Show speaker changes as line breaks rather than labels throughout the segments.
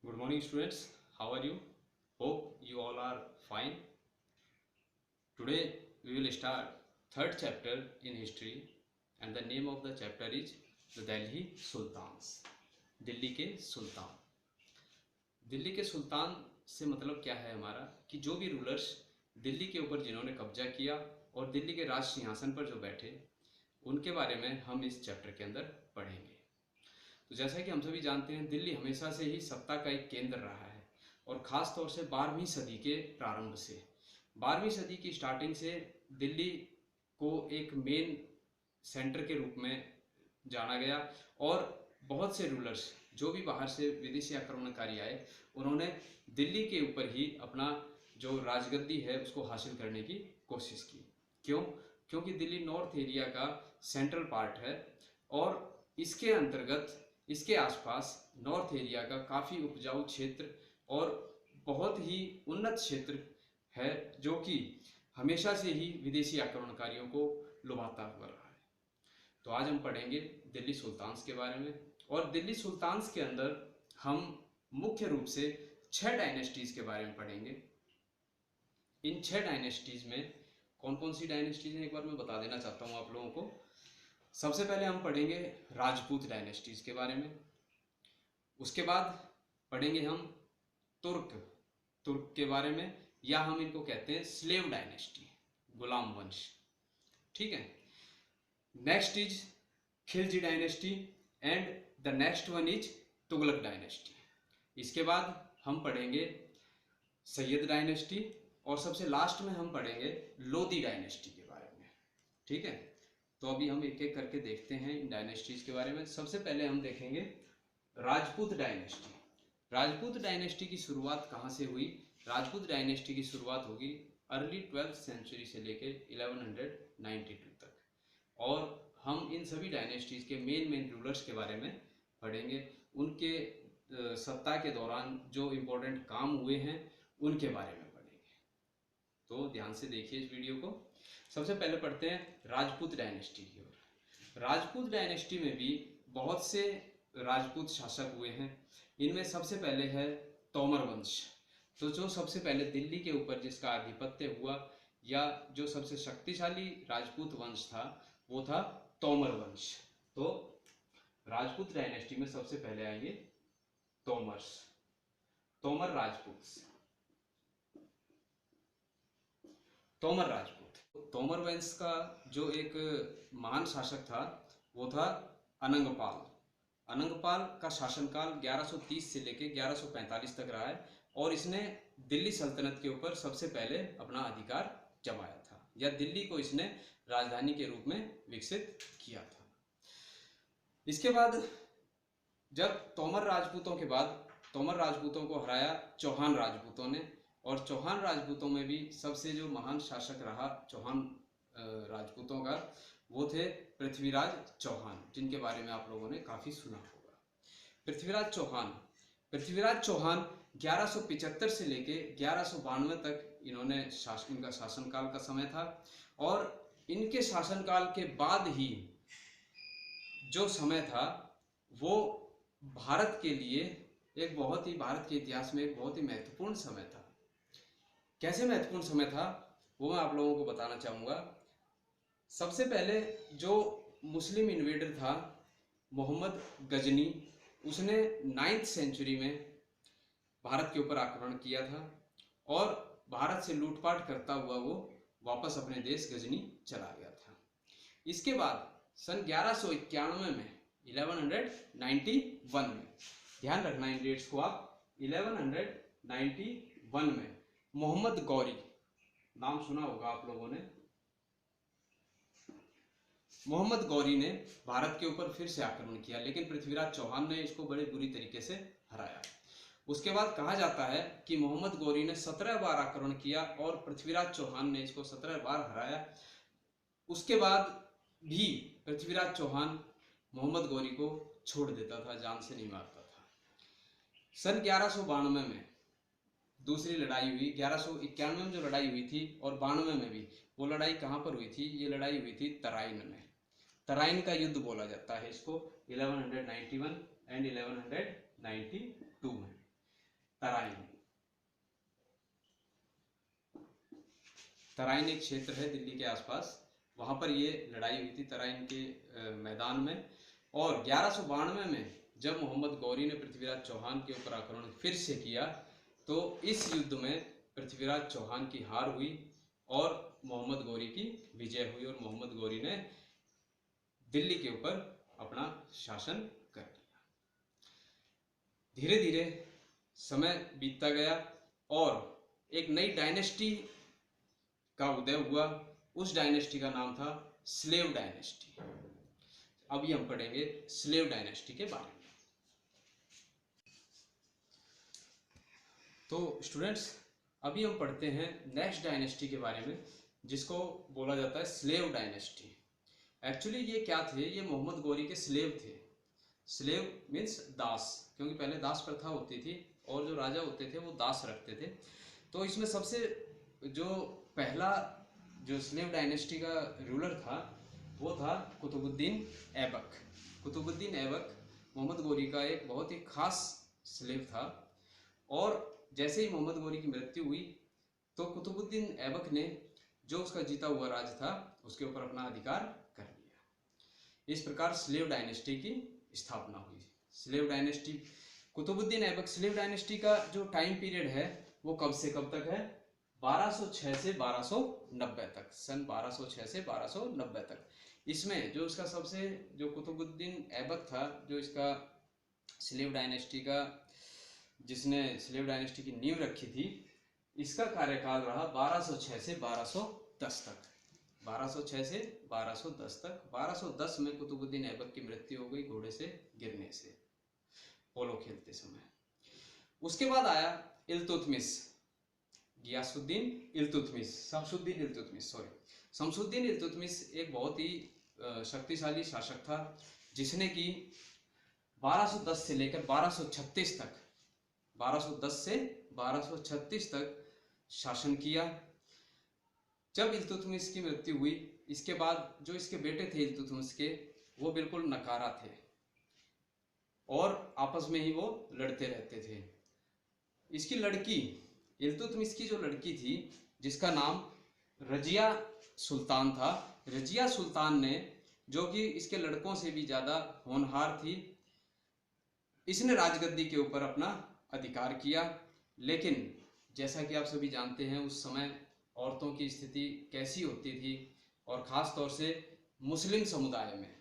Good morning, students. How are you? Hope you all are fine. Today we will start third chapter in history, and the name of the chapter is the Delhi Sultans. Delhi के सुल्तान। दिल्ली के सुल्तान से मतलब क्या है हमारा कि जो भी रूलर्स दिल्ली के ऊपर जिन्होंने कब्जा किया और दिल्ली के राज सिंहासन पर जो बैठे, उनके बारे में हम इस चैप्टर के अंदर पढ़ेंगे। तो जैसा कि हम सभी जानते हैं, दिल्ली हमेशा से ही सत्ता का एक केंद्र रहा है और ख़ास तौर से 12वीं सदी के प्रारंभ से 12वीं सदी की स्टार्टिंग से दिल्ली को एक मेन सेंटर के रूप में जाना गया और बहुत से रूलर्स जो भी बाहर से विदेशी आक्रमणकारी आए, उन्होंने दिल्ली के ऊपर ही अपना जो राजगद्दी है उसको हासिल करने की कोशिश की। क्यों? क्योंकि दिल्ली नॉर्थ एरिया का सेंट्रल पार्ट है और इसके अंतर्गत इसके आसपास नॉर्थ एरिया का काफ़ी उपजाऊ क्षेत्र और बहुत ही उन्नत क्षेत्र है, जो कि हमेशा से ही विदेशी आक्रमणकारियों को लुभाता हुआ रहा है। तो आज हम पढ़ेंगे दिल्ली सुल्तान्स के बारे में, और दिल्ली सुल्तान्स के अंदर हम मुख्य रूप से 6 डायनेस्टीज़ के बारे में पढ़ेंगे। इन 6 डायनेस्टीज़ में कौन कौन सी डायनेस्टीज़ हैं एक बार मैं बता देना चाहता हूँ आप लोगों को। सबसे पहले हम पढ़ेंगे राजपूत डायनेस्टीज़ के बारे में, उसके बाद पढ़ेंगे हम तुर्क के बारे में, या हम इनको कहते हैं स्लेव डायनेस्टी, गुलाम वंश। ठीक है। Next is Khilji dynasty and the next one is Tughlaq dynasty. इसके बाद हम पढ़ेंगे सैयद डायनेस्टी और सबसे लास्ट में हम पढ़ेंगे लोदी डायनेस्टी के बारे में। ठीक है। तो अभी हम एक एक करके देखते हैं इन डायनेस्टीज के बारे में। सबसे पहले हम देखेंगे राजपूत डायनेस्टी। राजपूत डायनेस्टी की शुरुआत कहाँ से हुई? राजपूत डायनेस्टी की शुरुआत होगी अर्ली 12th सेंचुरी से लेकर 1192 तक, और हम इन सभी डायनेस्टीज के मेन रूलर्स के बारे में पढ़ेंगे, उनके सत्ता के दौरान जो इम्पोर्टेंट काम हुए हैं उनके बारे में पढ़ेंगे। तो ध्यान से देखिए इस वीडियो को। सबसे पहले पढ़ते हैं राजपूत डायनेस्टी की ओर। राजपूत डायनेस्टी में भी बहुत से राजपूत शासक हुए हैं। इनमें सबसे पहले है तोमर वंश। तो जो सबसे पहले दिल्ली के ऊपर जिसका आधिपत्य हुआ, या जो सबसे शक्तिशाली राजपूत वंश था, वो था तोमर वंश। तो राजपूत डायनेस्टी में सबसे पहले आएंगे तोमर राजपूत। तोमर वंश का जो एक महान शासक था वो था अनंगपाल का शासनकाल 1130 से लेकर 1145 तक रहा है, और इसने दिल्ली सल्तनत के ऊपर सबसे पहले अपना अधिकार जमाया था, या दिल्ली को इसने राजधानी के रूप में विकसित किया था। इसके बाद जब तोमर राजपूतों को हराया चौहान राजपूतों ने, और चौहान राजपूतों में भी सबसे जो महान शासक रहा चौहान राजपूतों का, वो थे पृथ्वीराज चौहान, जिनके बारे में आप लोगों ने काफ़ी सुना होगा। पृथ्वीराज चौहान 1175 से लेके 1192 तक इनका शासनकाल का समय था, और इनके शासनकाल के बाद ही जो समय था वो भारत के लिए भारत के इतिहास में एक बहुत ही महत्वपूर्ण समय था। कैसे महत्वपूर्ण समय था वो मैं आप लोगों को बताना चाहूँगा। सबसे पहले जो मुस्लिम इन्वेडर था मोहम्मद गजनी, उसने 9th सेंचुरी में भारत के ऊपर आक्रमण किया था, और भारत से लूटपाट करता हुआ वो वापस अपने देश गजनी चला गया था। इसके बाद सन 1191 में 1191 में, ध्यान रखना इन डेट्स को आप, 1191 में मोहम्मद गौरी, नाम सुना होगा आप लोगों ने, मोहम्मद गौरी ने भारत के ऊपर फिर से आक्रमण किया, लेकिन पृथ्वीराज चौहान ने इसको बड़े बुरी तरीके से हराया। उसके बाद कहा जाता है कि मोहम्मद गौरी ने 17 बार आक्रमण किया और पृथ्वीराज चौहान ने इसको 17 बार हराया। उसके बाद भी पृथ्वीराज चौहान मोहम्मद गौरी को छोड़ देता था, जान से नहीं मारता था। सन 1192 में दूसरी लड़ाई हुई। 1191 में जो लड़ाई हुई थी और 92 में भी, वो लड़ाई कहाँ पर हुई थी? ये लड़ाई हुई थी तराइन में। तराइन का युद्ध बोला जाता है इसको, 1191 एंड 1192 में। तराइन। तराइन एक क्षेत्र है दिल्ली के आसपास, वहां पर ये लड़ाई हुई थी तराइन के मैदान में। और 1192 में जब मोहम्मद गौरी ने पृथ्वीराज चौहान के ऊपर आक्रमण फिर से किया तो इस युद्ध में पृथ्वीराज चौहान की हार हुई और मोहम्मद गौरी की विजय हुई और मोहम्मद गौरी ने दिल्ली के ऊपर अपना शासन कर लिया। धीरे धीरे समय बीतता गया और एक नई डायनेस्टी का उदय हुआ। उस डायनेस्टी का नाम था स्लेव डायनेस्टी। अभी हम पढ़ेंगे स्लेव डायनेस्टी के बारे में। तो स्टूडेंट्स, अभी हम पढ़ते हैं नेक्स्ट डायनेस्टी के बारे में, जिसको बोला जाता है स्लेव डायनेस्टी। एक्चुअली ये क्या थे? ये मोहम्मद गौरी के स्लेव थे। स्लेव मीन्स दास, क्योंकि पहले दास प्रथा होती थी और जो राजा होते थे वो दास रखते थे। तो इसमें सबसे जो पहला जो स्लेव डायनेस्टी का रूलर था वो था कुतुबुद्दीन ऐबक। कुतुबुद्दीन ऐबक मोहम्मद गौरी का एक बहुत ही खास स्लेव था। और जैसे ही मोहम्मद गौरी की मृत्यु हुई तो कुतुबुद्दीन ऐबक ने जो उसका जीता हुआ राज था उसके ऊपर अपना अधिकार कर लिया। इस प्रकार स्लेव डायनेस्टी की स्थापना हुई। Slave dynasty, Qutbuddin Aibak slave dynasty का जो टाइम पीरियड है वो कब से कब तक है? 1206 से 1290 तक, सन 1206 से 1290 तक। इसमें जो उसका सबसे जो कुतुबुद्दीन ऐबक था, जो इसका स्लेव डायनेस्टी का जिसने स्लेव डायनेस्टी की नींव रखी थी, इसका कार्यकाल रहा 1206 से 1210 तक। 1206 से 1210 तक। 1210 में कुतुबुद्दीन ऐबक की मृत्यु हो गई घोड़े से गिरने से, पोलो खेलते समय। उसके बाद आया इल्तुतमिश, गियासुद्दीन इल्तुतमिश, शमसुद्दीन इल्तुतमिश, शमसुद्दीन इल्तुतमिश एक बहुत ही शक्तिशाली शासक था, जिसने कि 1210 से लेकर 1236 तक, 1210 से 1236 तक शासन किया। जब इल्तुतमिश की मृत्यु हुई, इसके बाद जो इसके बेटे थे इल्तुतमिश के, वो बिल्कुल नकारा थे और आपस में ही वो लड़ते रहते थे। इसकी लड़की, इल्तुतमिश की जो लड़की थी जिसका नाम रजिया सुल्तान था, रजिया सुल्तान ने, जो कि इसके लड़कों से भी ज़्यादा होनहार थी, इसने राजगद्दी के ऊपर अपना अधिकार किया। लेकिन जैसा कि आप सभी जानते हैं उस समय औरतों की स्थिति कैसी होती थी, और ख़ास तौर से मुस्लिम समुदाय में।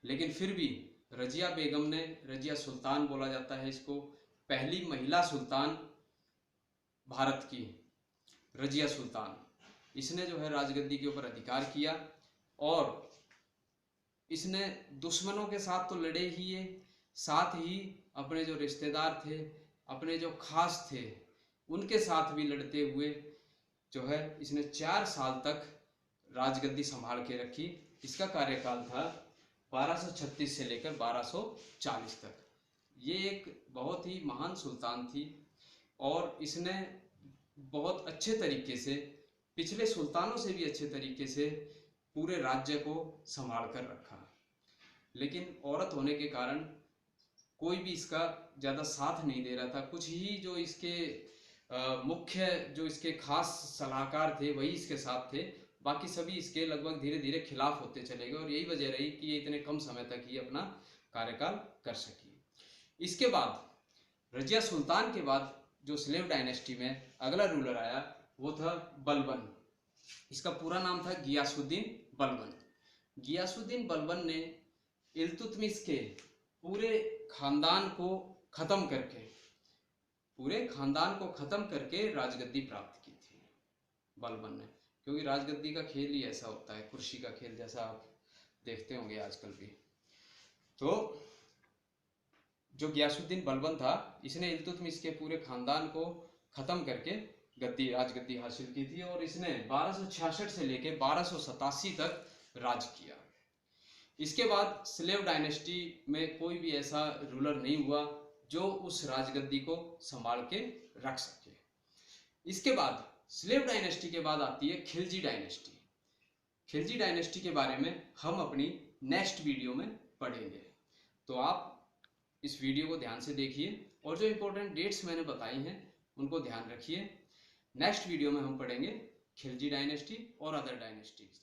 लेकिन फिर भी रजिया बेगम ने, रजिया सुल्तान बोला जाता है इसको, पहली महिला सुल्तान भारत की रजिया सुल्तान, इसने जो है राजगद्दी के ऊपर अधिकार किया। और इसने दुश्मनों के साथ तो लड़े ही है, साथ ही अपने जो रिश्तेदार थे, अपने जो खास थे, उनके साथ भी लड़ते हुए जो है इसने 4 साल तक राजगद्दी संभाल के रखी। इसका कार्यकाल था 1236 से लेकर 1240 तक। ये एक बहुत ही महान सुल्तान थी और इसने बहुत अच्छे तरीके से, पिछले सुल्तानों से भी अच्छे तरीके से पूरे राज्य को संभाल कर रखा। लेकिन औरत होने के कारण कोई भी इसका ज़्यादा साथ नहीं दे रहा था। कुछ ही जो इसके मुख्य, जो इसके खास सलाहकार थे, वही इसके साथ थे। बाकी सभी इसके लगभग धीरे धीरे खिलाफ होते चले गए और यही वजह रही कि ये इतने कम समय तक ही अपना कार्यकाल कर सकी। इसके बाद रजिया सुल्तान के बाद जो स्लेव डायनेस्टी में अगला रूलर आया वो था बलबन। इसका पूरा नाम था गियासुद्दीन बलबन। गियासुद्दीन बलबन ने इल्तुतमिश के पूरे खानदान को खत्म करके, पूरे खानदान को खत्म करके राजगद्दी प्राप्त की थी बलबन ने। क्योंकि राजगद्दी का खेल ही ऐसा होता है, कुर्सी का खेल जैसा आप देखते होंगे आजकल भी। तो जो गियासुद्दीन बलबन था, इसने इल्तुतमिश के पूरे खानदान को खत्म करके गद्दी, राजगद्दी हासिल की थी और इसने 1266 से लेकर 1287 तक राज किया। इसके बाद स्लेव डायनेस्टी में कोई भी ऐसा रूलर नहीं हुआ जो उस राजगद्दी को संभाल के रख सके। इसके बाद स्लेव डायनेस्टी के बाद आती है खिलजी डायनेस्टी। खिलजी डायनेस्टी के बारे में हम अपनी नेक्स्ट वीडियो में पढ़ेंगे, तो आप इस वीडियो को ध्यान से देखिए और जो इम्पोर्टेंट डेट्स मैंने बताई हैं उनको ध्यान रखिए। नेक्स्ट वीडियो में हम पढ़ेंगे खिलजी डायनेस्टी और अदर डायनेस्टीज।